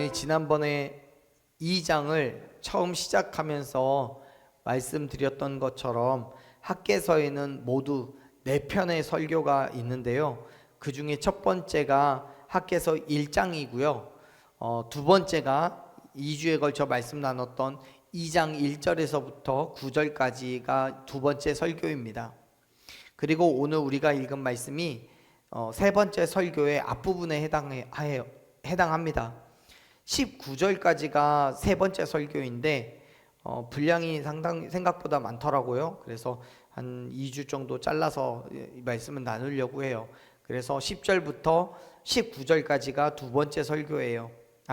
여러분이 지난번에 2장을 처음 시작하면서 말씀드렸던 것처럼 학개서에는 모두 4편의 설교가 있는데요. 그 중에 첫 번째가 학개서 1장이고요. 두 번째가 2주에 걸쳐 말씀 나눴던 2장 1절에서부터 9절까지가 두 번째 설교입니다. 그리고 오늘 우리가 읽은 말씀이 세 번째 설교의 앞부분에 해당합니다. 19절까지가 세 번째 설교인데 분량이 상당히 생각보다 많더라고요. 그래서 한 2주 정도 잘라서 이 말씀을 나누려고 해요. 그래서 10절부터 19절까지가 두 번째 설교예요.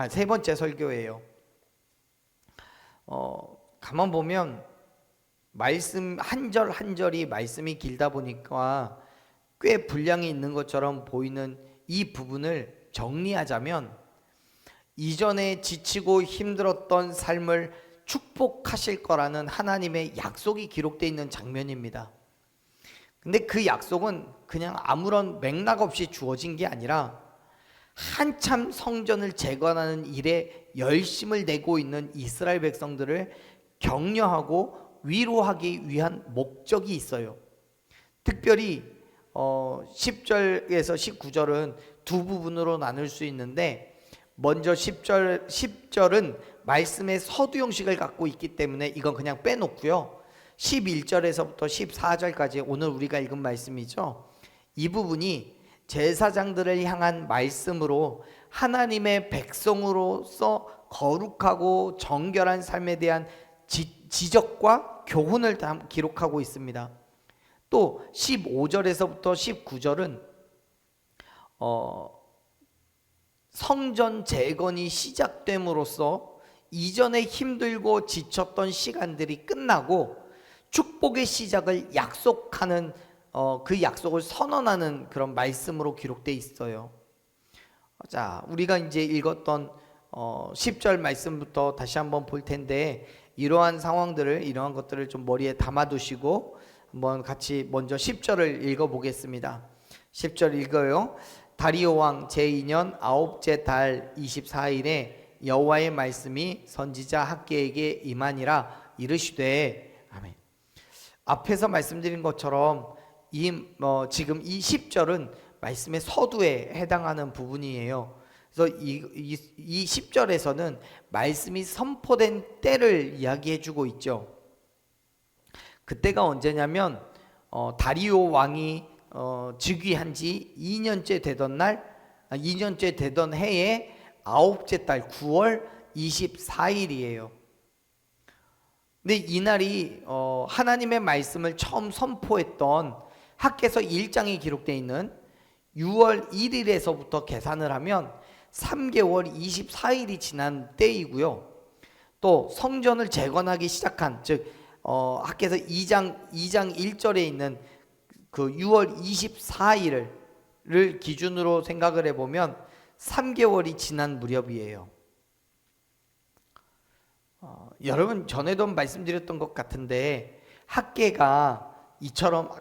세 번째 설교예요. 가만 보면 말씀 한 절 한 절이 말씀이 길다 보니까 꽤 분량이 있는 것처럼 보이는 이 부분을 정리하자면, 이전에 지치고 힘들었던 삶을 축복하실 거라는 하나님의 약속이 기록되어 있는 장면입니다. 근데 그 약속은 그냥 아무런 맥락 없이 주어진 게 아니라 한참 성전을 재건하는 일에 열심을 내고 있는 이스라엘 백성들을 격려하고 위로하기 위한 목적이 있어요. 특별히 10절에서 19절은 두 부분으로 나눌 수 있는데, 먼저 10절은 말씀의 서두 형식을 갖고 있기 때문에 이건 그냥 빼놓고요. 11절에서부터 14절까지 오늘 우리가 읽은 말씀이죠. 이 부분이 제사장들을 향한 말씀으로 하나님의 백성으로서 거룩하고 정결한 삶에 대한 지적과 교훈을 기록하고 있습니다. 또 15절에서부터 19절은 성전 재건이 시작됨으로써 이전에 힘들고 지쳤던 시간들이 끝나고 축복의 시작을 약속하는 그 약속을 선언하는 그런 말씀으로 기록되어 있어요. 자, 우리가 이제 읽었던 10절 말씀부터 다시 한번 볼 텐데, 이러한 것들을 좀 머리에 담아두시고 한번 같이 먼저 10절을 읽어보겠습니다. 10절 읽어요. 다리오 왕 제2년 9째 달 24일에 여호와의 말씀이 선지자 학개에게 임하니라. 이르시되. 아멘. 앞에서 말씀드린 것처럼 지금 이 10절은 말씀의 서두에 해당하는 부분이에요. 그래서 이 10절에서는 말씀이 선포된 때를 이야기해주고 있죠. 그때가 언제냐면 다리오 왕이 즉위한 지 2년째 되던 해에 9째 달 9월 24일이에요. 근데 이날이 하나님의 말씀을 처음 선포했던 학개서 1장이 기록되어 있는 6월 1일에서부터 계산을 하면 3개월 24일이 지난 때이고요. 또 성전을 재건하기 시작한, 즉 학개서 2장 1절에 있는 그 6월 24일을 기준으로 생각을 해보면 3개월이 지난 무렵이에요. 여러분, 전에도 말씀드렸던 것 같은데, 학개가 이처럼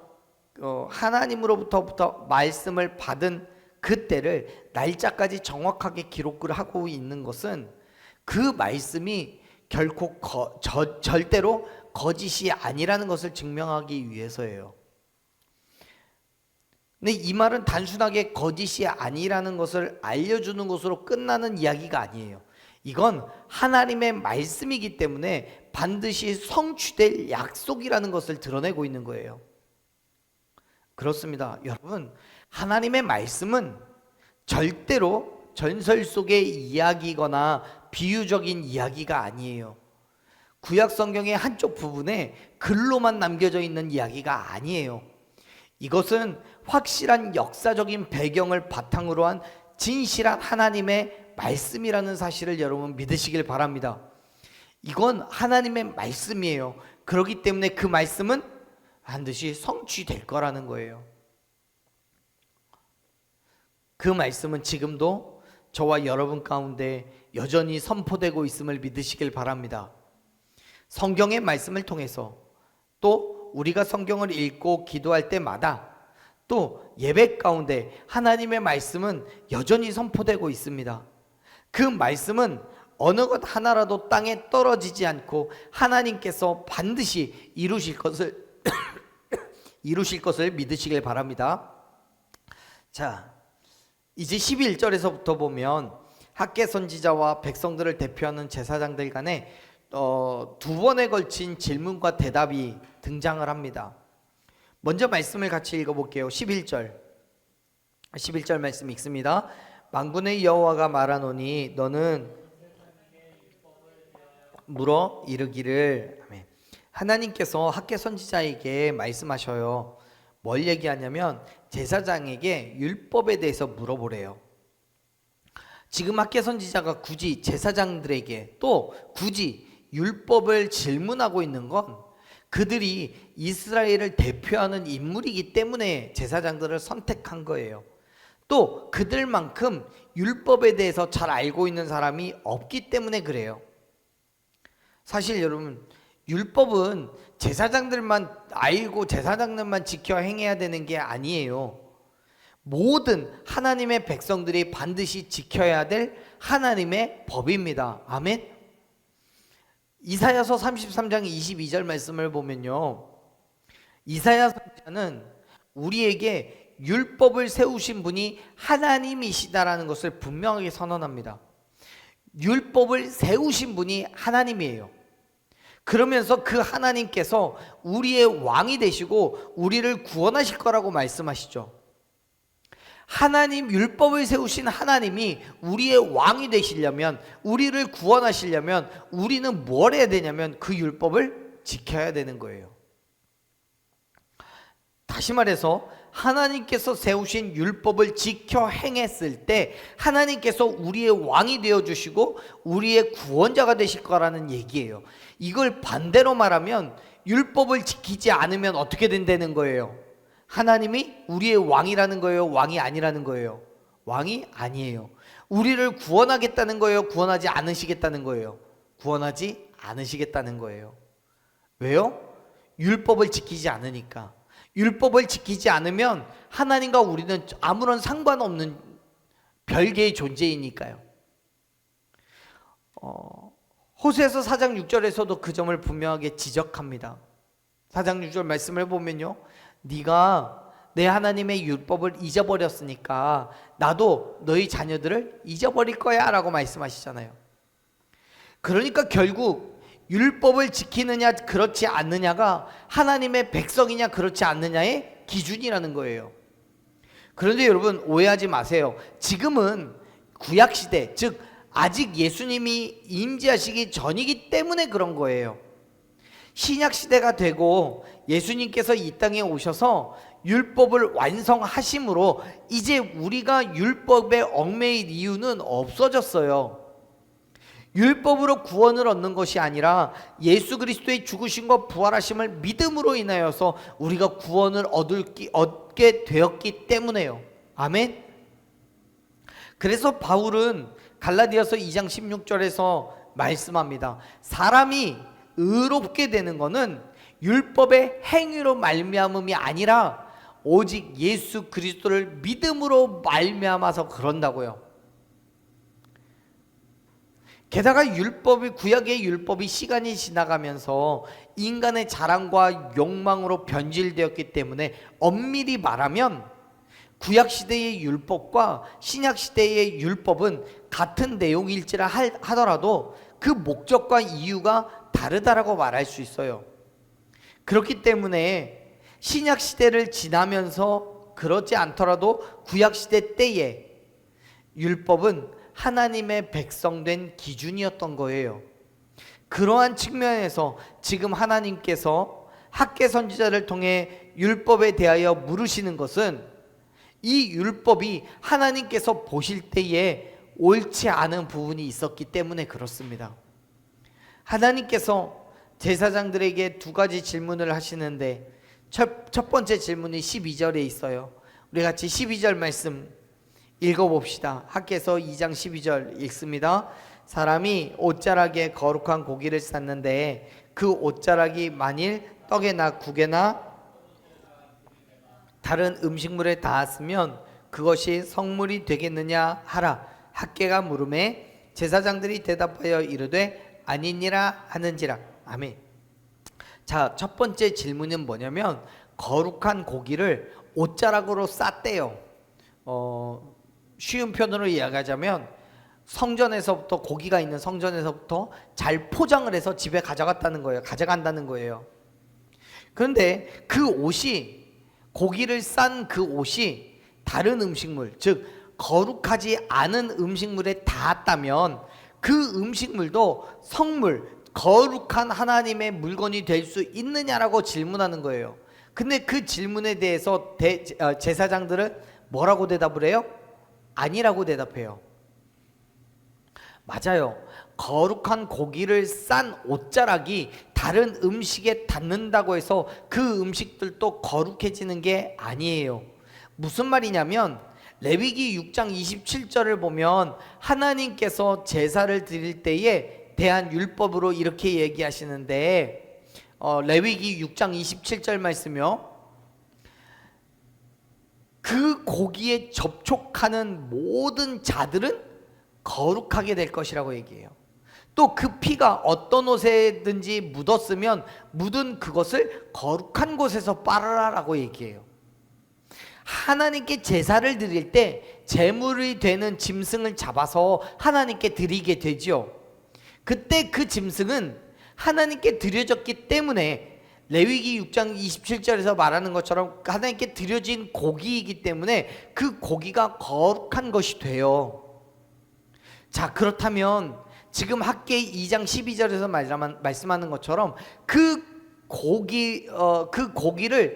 하나님으로부터 말씀을 받은 그때를 날짜까지 정확하게 기록을 하고 있는 것은 그 말씀이 결코 절대로 거짓이 아니라는 것을 증명하기 위해서예요. 근데 이 말은 단순하게 거짓이 아니라는 것을 알려주는 것으로 끝나는 이야기가 아니에요. 이건 하나님의 말씀이기 때문에 반드시 성취될 약속이라는 것을 드러내고 있는 거예요. 그렇습니다. 여러분, 하나님의 말씀은 절대로 전설 속의 이야기거나 비유적인 이야기가 아니에요. 구약 성경의 한쪽 부분에 글로만 남겨져 있는 이야기가 아니에요. 이것은 확실한 역사적인 배경을 바탕으로 한 진실한 하나님의 말씀이라는 사실을 여러분 믿으시길 바랍니다. 이건 하나님의 말씀이에요. 그렇기 때문에 그 말씀은 반드시 성취될 거라는 거예요. 그 말씀은 지금도 저와 여러분 가운데 여전히 선포되고 있음을 믿으시길 바랍니다. 성경의 말씀을 통해서, 또 우리가 성경을 읽고 기도할 때마다, 또 예배 가운데 하나님의 말씀은 여전히 선포되고 있습니다. 그 말씀은 어느 것 하나라도 땅에 떨어지지 않고 하나님께서 반드시 이루실 것을 이루실 것을 믿으시길 바랍니다. 자, 이제 11절에서부터 보면 학개 선지자와 백성들을 대표하는 제사장들 간에 두 번에 걸친 질문과 대답이 등장을 합니다. 먼저 말씀을 같이 읽어볼게요. 11절 말씀 읽습니다. 만군의 여호와가 말하노니 너는 물어 이르기를. 아멘. 하나님께서 학개 선지자에게 말씀하셔요. 뭘 얘기하냐면 제사장에게 율법에 대해서 물어보래요. 지금 학개 선지자가 굳이 제사장들에게 또 굳이 율법을 질문하고 있는 건 그들이 이스라엘을 대표하는 인물이기 때문에 제사장들을 선택한 거예요. 또 그들만큼 율법에 대해서 잘 알고 있는 사람이 없기 때문에 그래요. 사실 여러분, 율법은 제사장들만 알고 제사장들만 지켜 행해야 되는 게 아니에요. 모든 하나님의 백성들이 반드시 지켜야 될 하나님의 법입니다. 아멘. 이사야서 33장 22절 말씀을 보면요, 이사야 선지자는 우리에게 율법을 세우신 분이 하나님이시다라는 것을 분명하게 선언합니다. 율법을 세우신 분이 하나님이에요. 그러면서 그 하나님께서 우리의 왕이 되시고 우리를 구원하실 거라고 말씀하시죠. 하나님, 율법을 세우신 하나님이 우리의 왕이 되시려면, 우리를 구원하시려면 우리는 뭘 해야 되냐면 그 율법을 지켜야 되는 거예요. 다시 말해서 하나님께서 세우신 율법을 지켜 행했을 때 하나님께서 우리의 왕이 되어주시고 우리의 구원자가 되실 거라는 얘기예요. 이걸 반대로 말하면 율법을 지키지 않으면 어떻게 된다는 거예요? 하나님이 우리의 왕이라는 거예요? 왕이 아니라는 거예요? 왕이 아니에요. 우리를 구원하겠다는 거예요? 구원하지 않으시겠다는 거예요? 구원하지 않으시겠다는 거예요. 왜요? 율법을 지키지 않으니까. 율법을 지키지 않으면 하나님과 우리는 아무런 상관없는 별개의 존재이니까요. 호세아서 4장 6절에서도 그 점을 분명하게 지적합니다. 4장 6절 말씀을 보면요, 네가 내 하나님의 율법을 잊어버렸으니까 나도 너희 자녀들을 잊어버릴 거야 라고 말씀하시잖아요. 그러니까 결국 율법을 지키느냐 그렇지 않느냐가 하나님의 백성이냐 그렇지 않느냐의 기준이라는 거예요. 그런데 여러분, 오해하지 마세요. 지금은 구약시대, 즉 아직 예수님이 임재하시기 전이기 때문에 그런 거예요. 신약시대가 되고 예수님께서 이 땅에 오셔서 율법을 완성하심으로 이제 우리가 율법에 얽매일 이유는 없어졌어요. 율법으로 구원을 얻는 것이 아니라 예수 그리스도의 죽으심과 부활하심을 믿음으로 인하여서 우리가 구원을 얻게 되었기 때문에요. 아멘. 그래서 바울은 갈라디아서 2장 16절에서 말씀합니다. 사람이 의롭게 되는 것은 율법의 행위로 말미암음이 아니라 오직 예수 그리스도를 믿음으로 말미암아서 그런다고요. 게다가 구약의 율법이 시간이 지나가면서 인간의 자랑과 욕망으로 변질되었기 때문에 엄밀히 말하면 구약시대의 율법과 신약시대의 율법은 같은 내용일지라 하더라도 그 목적과 이유가 다르다라고 말할 수 있어요. 그렇기 때문에 신약시대를 지나면서 그렇지 않더라도 구약시대 때에 율법은 하나님의 백성된 기준이었던 거예요. 그러한 측면에서 지금 하나님께서 학개 선지자를 통해 율법에 대하여 물으시는 것은 이 율법이 하나님께서 보실 때에 옳지 않은 부분이 있었기 때문에 그렇습니다. 하나님께서 제사장들에게 두 가지 질문을 하시는데 첫 번째 질문이 12절에 있어요. 우리 같이 12절 말씀 읽어봅시다. 학개서 2장 12절 읽습니다. 사람이 옷자락에 거룩한 고기를 쌌는데 그 옷자락이 만일 떡에나 국에나 다른 음식물에 닿았으면 그것이 성물이 되겠느냐 하라. 학개가 물음에 제사장들이 대답하여 이르되 아니니라 하는지라. 아멘. 자, 첫 번째 질문은 뭐냐면 거룩한 고기를 옷자락으로 쌌대요. 쉬운 표현으로 이야기하자면 성전에서부터, 고기가 있는 성전에서부터 잘 포장을 해서 집에 가져간다는 거예요. 그런데 그 옷이, 고기를 싼 그 옷이 다른 음식물, 즉 거룩하지 않은 음식물에 닿았다면 그 음식물도 성물, 거룩한 하나님의 물건이 될 수 있느냐라고 질문하는 거예요. 근데 그 질문에 대해서 제사장들은 뭐라고 대답을 해요? 아니라고 대답해요. 맞아요. 거룩한 고기를 싼 옷자락이 다른 음식에 닿는다고 해서 그 음식들도 거룩해지는 게 아니에요. 무슨 말이냐면 레위기 6장 27절을 보면 하나님께서 제사를 드릴 때에 대한 율법으로 이렇게 얘기하시는데, 레위기 6장 27절 말씀이요, 그 고기에 접촉하는 모든 자들은 거룩하게 될 것이라고 얘기해요. 또 그 피가 어떤 옷에든지 묻었으면 묻은 그것을 거룩한 곳에서 빨아라라고 얘기해요. 하나님께 제사를 드릴 때 제물이 되는 짐승을 잡아서 하나님께 드리게 되죠. 그때 그 짐승은 하나님께 드려졌기 때문에 레위기 6장 27절에서 말하는 것처럼 하나님께 드려진 고기이기 때문에 그 고기가 거룩한 것이 돼요. 자, 그렇다면 지금 학개의 2장 12절에서 말씀하는 것처럼 그 고기를,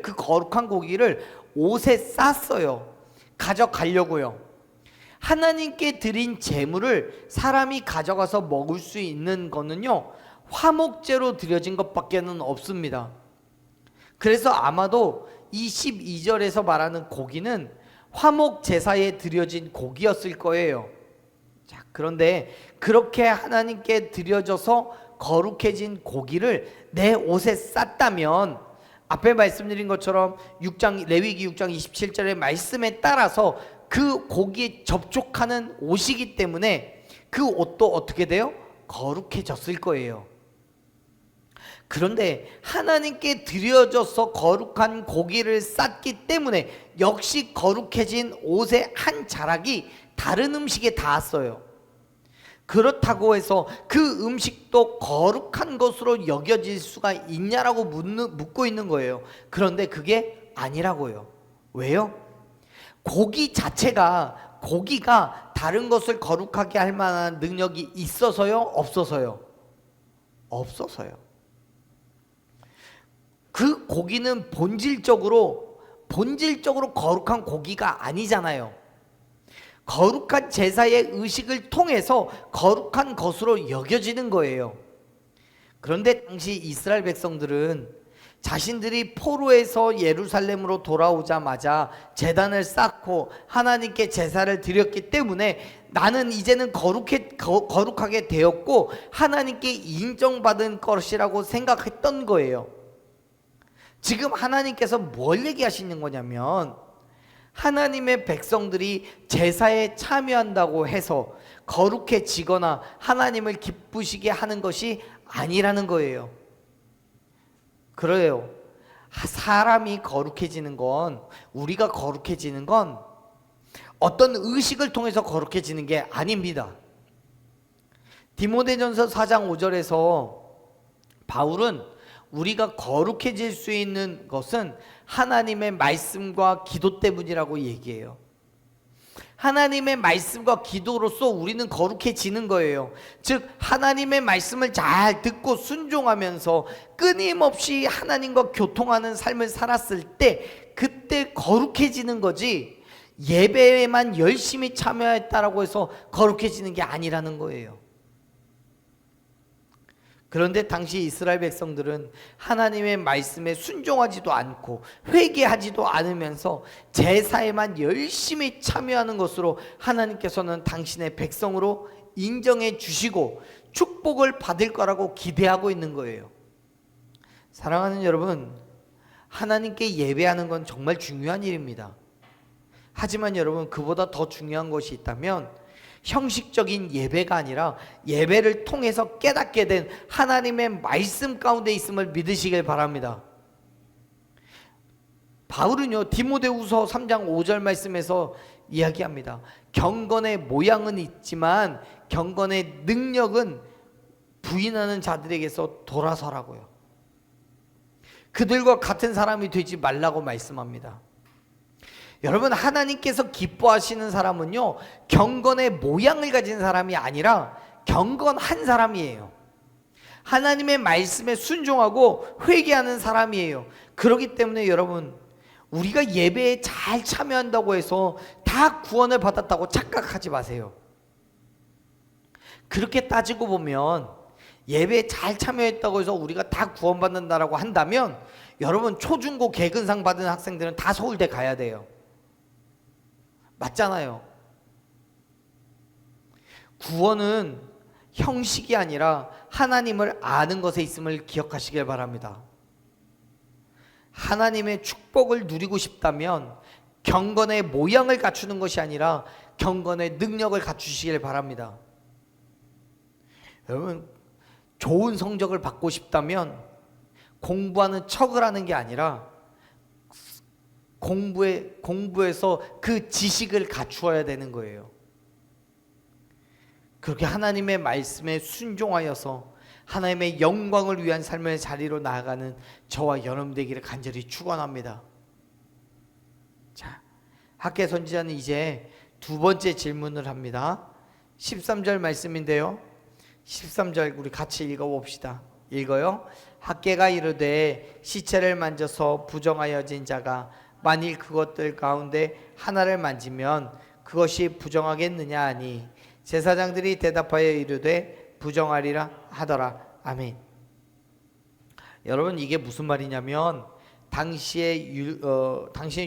그 거룩한 고기를 옷에 쌌어요. 가져가려고요. 하나님께 드린 제물을 사람이 가져가서 먹을 수 있는 거는요, 화목제로 드려진 것밖에는 없습니다. 그래서 아마도 이 12절에서 말하는 고기는 화목 제사에 드려진 고기였을 거예요. 자, 그런데 그렇게 하나님께 드려져서 거룩해진 고기를 내 옷에 쌌다면 앞에 말씀드린 것처럼 레위기 6장 27절의 말씀에 따라서 그 고기에 접촉하는 옷이기 때문에 그 옷도 어떻게 돼요? 거룩해졌을 거예요. 그런데 하나님께 드려져서 거룩한 고기를 쌌기 때문에 역시 거룩해진 옷의 한 자락이 다른 음식에 닿았어요. 그렇다고 해서 그 음식도 거룩한 것으로 여겨질 수가 있냐라고 묻고 있는 거예요. 그런데 그게 아니라고요. 왜요? 고기가 다른 것을 거룩하게 할 만한 능력이 있어서요? 없어서요? 없어서요. 그 고기는 본질적으로 거룩한 고기가 아니잖아요. 거룩한 제사의 의식을 통해서 거룩한 것으로 여겨지는 거예요. 그런데 당시 이스라엘 백성들은 자신들이 포로에서 예루살렘으로 돌아오자마자 제단을 쌓고 하나님께 제사를 드렸기 때문에 나는 이제는 거룩하게 되었고 하나님께 인정받은 것이라고 생각했던 거예요. 지금 하나님께서 뭘 얘기하시는 거냐면 하나님의 백성들이 제사에 참여한다고 해서 거룩해지거나 하나님을 기쁘시게 하는 것이 아니라는 거예요. 그래요. 사람이 거룩해지는 건, 우리가 거룩해지는 건 어떤 의식을 통해서 거룩해지는 게 아닙니다. 디모데전서 4장 5절에서 바울은 우리가 거룩해질 수 있는 것은 하나님의 말씀과 기도 때문이라고 얘기해요. 하나님의 말씀과 기도로서 우리는 거룩해지는 거예요. 즉 하나님의 말씀을 잘 듣고 순종하면서 끊임없이 하나님과 교통하는 삶을 살았을 때 그때 거룩해지는 거지, 예배에만 열심히 참여했다라고 해서 거룩해지는 게 아니라는 거예요. 그런데 당시 이스라엘 백성들은 하나님의 말씀에 순종하지도 않고 회개하지도 않으면서 제사에만 열심히 참여하는 것으로 하나님께서는 당신의 백성으로 인정해 주시고 축복을 받을 거라고 기대하고 있는 거예요. 사랑하는 여러분, 하나님께 예배하는 건 정말 중요한 일입니다. 하지만 여러분, 그보다 더 중요한 것이 있다면 형식적인 예배가 아니라 예배를 통해서 깨닫게 된 하나님의 말씀 가운데 있음을 믿으시길 바랍니다. 바울은요, 디모데후서 3장 5절 말씀에서 이야기합니다. 경건의 모양은 있지만 경건의 능력은 부인하는 자들에게서 돌아서라고요. 그들과 같은 사람이 되지 말라고 말씀합니다. 여러분, 하나님께서 기뻐하시는 사람은요, 경건의 모양을 가진 사람이 아니라 경건한 사람이에요. 하나님의 말씀에 순종하고 회개하는 사람이에요. 그렇기 때문에 여러분, 우리가 예배에 잘 참여한다고 해서 다 구원을 받았다고 착각하지 마세요. 그렇게 따지고 보면 예배에 잘 참여했다고 해서 우리가 다 구원받는다라고 한다면 여러분, 초중고 개근상 받은 학생들은 다 서울대 가야 돼요. 맞잖아요. 구원은 형식이 아니라 하나님을 아는 것에 있음을 기억하시길 바랍니다. 하나님의 축복을 누리고 싶다면 경건의 모양을 갖추는 것이 아니라 경건의 능력을 갖추시길 바랍니다. 여러분, 좋은 성적을 받고 싶다면 공부하는 척을 하는 게 아니라 공부에서 그 지식을 갖추어야 되는 거예요. 그렇게 하나님의 말씀에 순종하여서 하나님의 영광을 위한 삶의 자리로 나아가는 저와 여러분 되기를 간절히 축원합니다. 자, 학계 선지자는 이제 두 번째 질문을 합니다. 13절 말씀인데요, 13절 우리 같이 읽어봅시다. 읽어요. 학계가 이르되 시체를 만져서 부정하여진 자가 만일 그것들 가운데 하나를 만지면 그것이 부정하겠느냐 하니 제사장들이 대답하여 이르되 부정하리라 하더라. 아멘. 여러분, 이게 무슨 말이냐면 당시에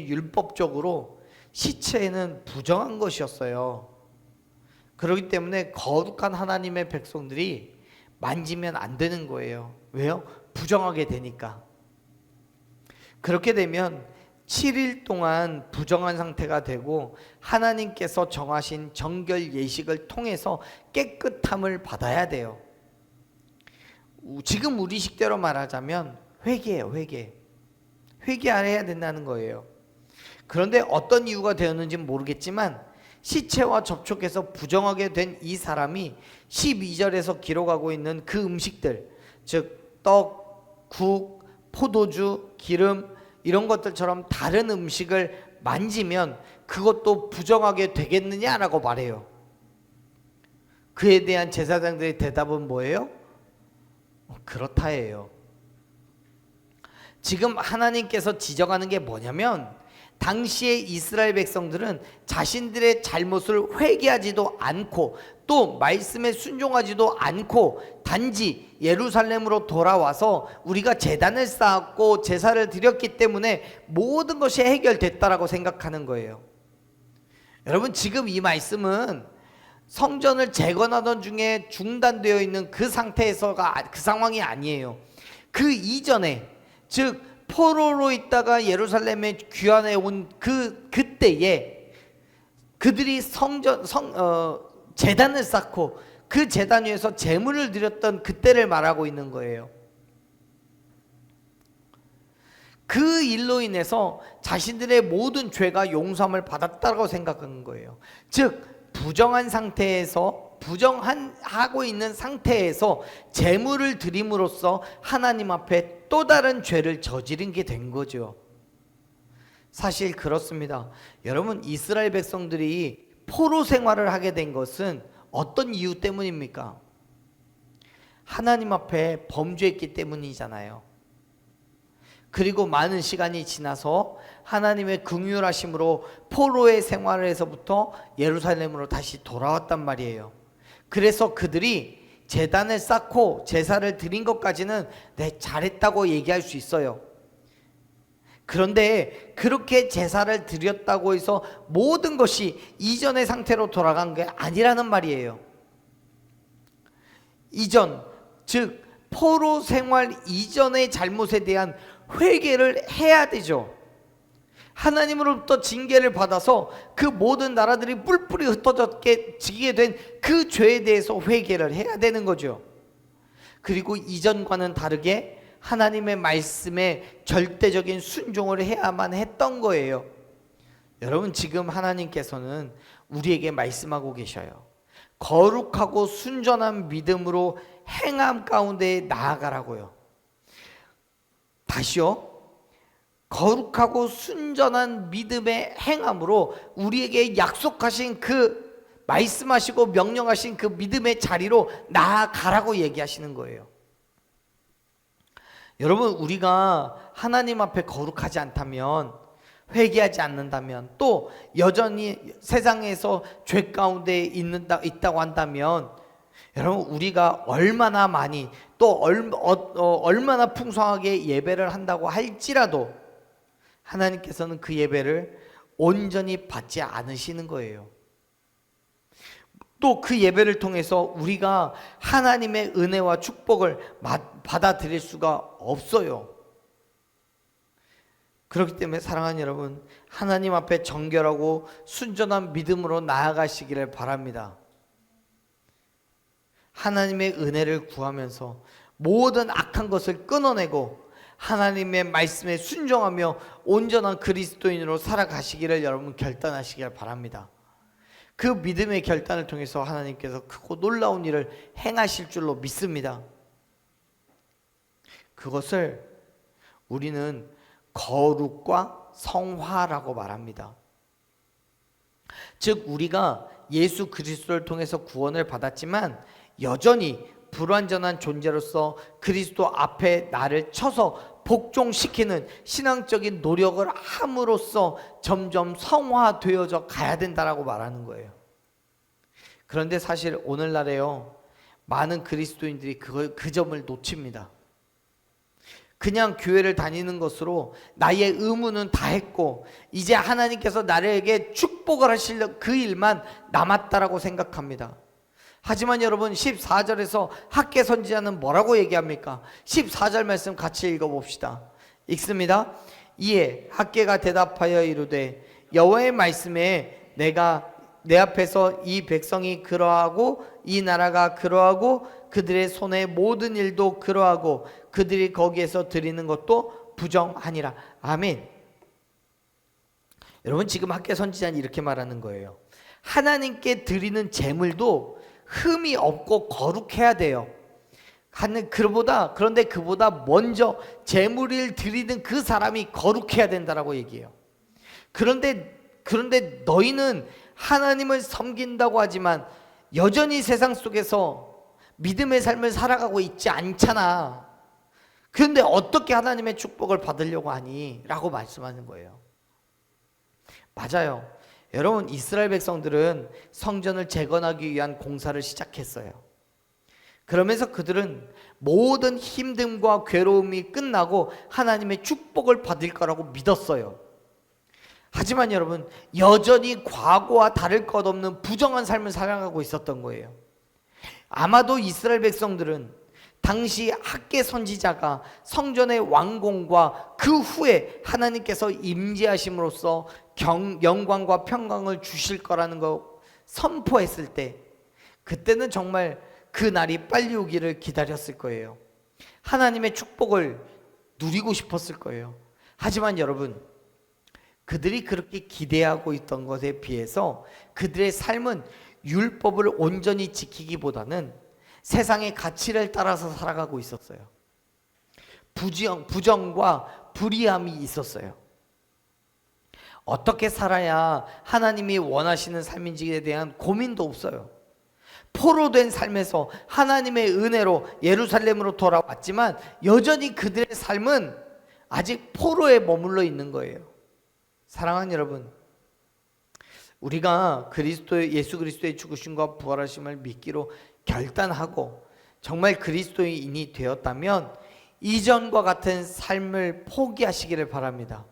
율법적으로 시체는 부정한 것이었어요. 그렇기 때문에 거룩한 하나님의 백성들이 만지면 안 되는 거예요. 왜요? 부정하게 되니까. 그렇게 되면 7일 동안 부정한 상태가 되고 하나님께서 정하신 정결 예식을 통해서 깨끗함을 받아야 돼요. 지금 우리 식대로 말하자면 회개예요. 회개해야 된다는 거예요. 그런데 어떤 이유가 되었는지는 모르겠지만 시체와 접촉해서 부정하게 된 이 사람이 12절에서 기록하고 있는 그 음식들, 즉 떡, 국, 포도주, 기름 이런 것들처럼 다른 음식을 만지면 그것도 부정하게 되겠느냐라고 말해요. 그에 대한 제사장들의 대답은 뭐예요? 그렇다예요. 지금 하나님께서 지적하는 게 뭐냐면 당시의 이스라엘 백성들은 자신들의 잘못을 회개하지도 않고 또 말씀에 순종하지도 않고 단지 예루살렘으로 돌아와서 우리가 제단을 쌓았고 제사를 드렸기 때문에 모든 것이 해결됐다라고 생각하는 거예요. 여러분, 지금 이 말씀은 성전을 재건하던 중에 중단되어 있는 그 상태에서가 그 상황이 아니에요. 그 이전에, 즉 포로로 있다가 예루살렘에 귀환해 온 그때에 그들이 제단을 쌓고 그 제단 위에서 제물을 드렸던 그때를 말하고 있는 거예요. 그 일로 인해서 자신들의 모든 죄가 용서함을 받았다고 생각하는 거예요. 즉 부정한 상태에서 하고 있는 상태에서 제물을 드림으로써 하나님 앞에 또 다른 죄를 저지른 게 된 거죠. 사실 그렇습니다. 여러분, 이스라엘 백성들이 포로 생활을 하게 된 것은 어떤 이유 때문입니까? 하나님 앞에 범죄했기 때문이잖아요. 그리고 많은 시간이 지나서 하나님의 긍휼하심으로 포로의 생활에서부터 예루살렘으로 다시 돌아왔단 말이에요. 그래서 그들이 제단을 쌓고 제사를 드린 것까지는 잘했다고 얘기할 수 있어요. 그런데 그렇게 제사를 드렸다고 해서 모든 것이 이전의 상태로 돌아간 게 아니라는 말이에요. 이전, 즉 포로 생활 이전의 잘못에 대한 회개를 해야 되죠. 하나님으로부터 징계를 받아서 그 모든 나라들이 뿔뿔이 흩어졌게 지게 된 그 죄에 대해서 회개를 해야 되는 거죠. 그리고 이전과는 다르게 하나님의 말씀에 절대적인 순종을 해야만 했던 거예요. 여러분, 지금 하나님께서는 우리에게 말씀하고 계셔요. 거룩하고 순전한 믿음으로 행함 가운데 나아가라고요. 다시요. 거룩하고 순전한 믿음의 행함으로 우리에게 약속하신 그 말씀하시고 명령하신 그 믿음의 자리로 나아가라고 얘기하시는 거예요. 여러분, 우리가 하나님 앞에 거룩하지 않다면, 회개하지 않는다면, 또 여전히 세상에서 죄 가운데 있다고 한다면, 여러분, 우리가 얼마나 많이 또 얼마나 풍성하게 예배를 한다고 할지라도 하나님께서는 그 예배를 온전히 받지 않으시는 거예요. 또 그 예배를 통해서 우리가 하나님의 은혜와 축복을 받아들일 수가 없어요. 그렇기 때문에 사랑하는 여러분, 하나님 앞에 정결하고 순전한 믿음으로 나아가시기를 바랍니다. 하나님의 은혜를 구하면서 모든 악한 것을 끊어내고 하나님의 말씀에 순종하며 온전한 그리스도인으로 살아가시기를 여러분 결단하시길 바랍니다. 그 믿음의 결단을 통해서 하나님께서 크고 놀라운 일을 행하실 줄로 믿습니다. 그것을 우리는 거룩과 성화라고 말합니다. 즉, 우리가 예수 그리스도를 통해서 구원을 받았지만 여전히 불완전한 존재로서 그리스도 앞에 나를 쳐서 복종시키는 신앙적인 노력을 함으로써 점점 성화되어져 가야 된다라고 말하는 거예요. 그런데 사실 오늘날에요, 많은 그리스도인들이 그 점을 놓칩니다. 그냥 교회를 다니는 것으로 나의 의무는 다 했고 이제 하나님께서 나에게 축복을 하실 그 일만 남았다라고 생각합니다. 하지만 여러분, 14절에서 학개 선지자는 뭐라고 얘기합니까? 14절 말씀 같이 읽어봅시다. 읽습니다. 이에 학개가 대답하여 이르되 여호와의 말씀에 내가 내 앞에서 이 백성이 그러하고 이 나라가 그러하고 그들의 손의 모든 일도 그러하고 그들이 거기에서 드리는 것도 부정하니라. 아멘. 여러분, 지금 학개 선지자는 이렇게 말하는 거예요. 하나님께 드리는 제물도 흠이 없고 거룩해야 돼요. 그런데 그보다 먼저 제물을 드리는 그 사람이 거룩해야 된다라고 얘기해요. 그런데 너희는 하나님을 섬긴다고 하지만 여전히 세상 속에서 믿음의 삶을 살아가고 있지 않잖아. 그런데 어떻게 하나님의 축복을 받으려고 하니? 라고 말씀하는 거예요. 맞아요. 여러분, 이스라엘 백성들은 성전을 재건하기 위한 공사를 시작했어요. 그러면서 그들은 모든 힘듦과 괴로움이 끝나고 하나님의 축복을 받을 거라고 믿었어요. 하지만 여러분, 여전히 과거와 다를 것 없는 부정한 삶을 살아가고 있었던 거예요. 아마도 이스라엘 백성들은 당시 학개 선지자가 성전의 완공과 그 후에 하나님께서 임재하심으로써 영광과 평강을 주실 거라는 거 선포했을 때, 그때는 정말 그 날이 빨리 오기를 기다렸을 거예요. 하나님의 축복을 누리고 싶었을 거예요. 하지만 여러분, 그들이 그렇게 기대하고 있던 것에 비해서 그들의 삶은 율법을 온전히 지키기보다는 세상의 가치를 따라서 살아가고 있었어요. 부정과 불의함이 있었어요. 어떻게 살아야 하나님이 원하시는 삶인지에 대한 고민도 없어요. 포로된 삶에서 하나님의 은혜로 예루살렘으로 돌아왔지만 여전히 그들의 삶은 아직 포로에 머물러 있는 거예요. 사랑하는 여러분, 우리가 예수 그리스도의 죽으심과 부활하심을 믿기로 결단하고 정말 그리스도인이 되었다면 이전과 같은 삶을 포기하시기를 바랍니다.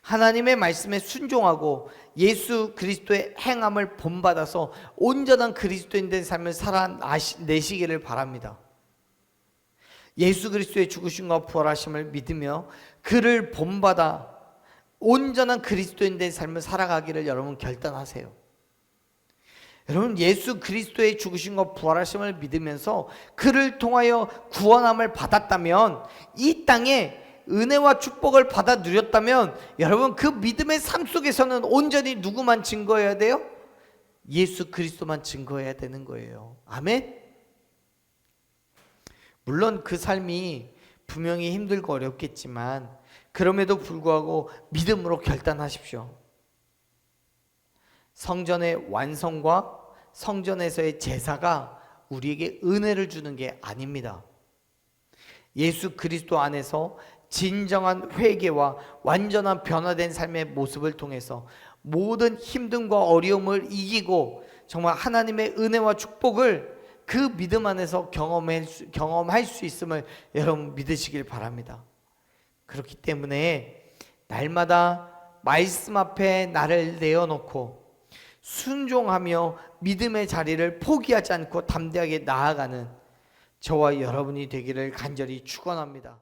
하나님의 말씀에 순종하고 예수 그리스도의 행함을 본받아서 온전한 그리스도인 된 삶을 살아내시기를 바랍니다. 예수 그리스도의 죽으심과 부활하심을 믿으며 그를 본받아 온전한 그리스도인된 삶을 살아가기를 여러분 결단하세요. 여러분, 예수 그리스도의 죽으심과 부활하심을 믿으면서 그를 통하여 구원함을 받았다면, 이 땅에 은혜와 축복을 받아 누렸다면, 여러분 그 믿음의 삶 속에서는 온전히 누구만 증거해야 돼요? 예수 그리스도만 증거해야 되는 거예요. 아멘. 물론 그 삶이 분명히 힘들고 어렵겠지만 그럼에도 불구하고 믿음으로 결단하십시오. 성전의 완성과 성전에서의 제사가 우리에게 은혜를 주는 게 아닙니다. 예수 그리스도 안에서 진정한 회개와 완전한 변화된 삶의 모습을 통해서 모든 힘듦과 어려움을 이기고 정말 하나님의 은혜와 축복을 그 믿음 안에서 경험할 수 있음을 여러분 믿으시길 바랍니다. 그렇기 때문에 날마다 말씀 앞에 나를 내어놓고 순종하며 믿음의 자리를 포기하지 않고 담대하게 나아가는 저와 여러분이 되기를 간절히 축원합니다.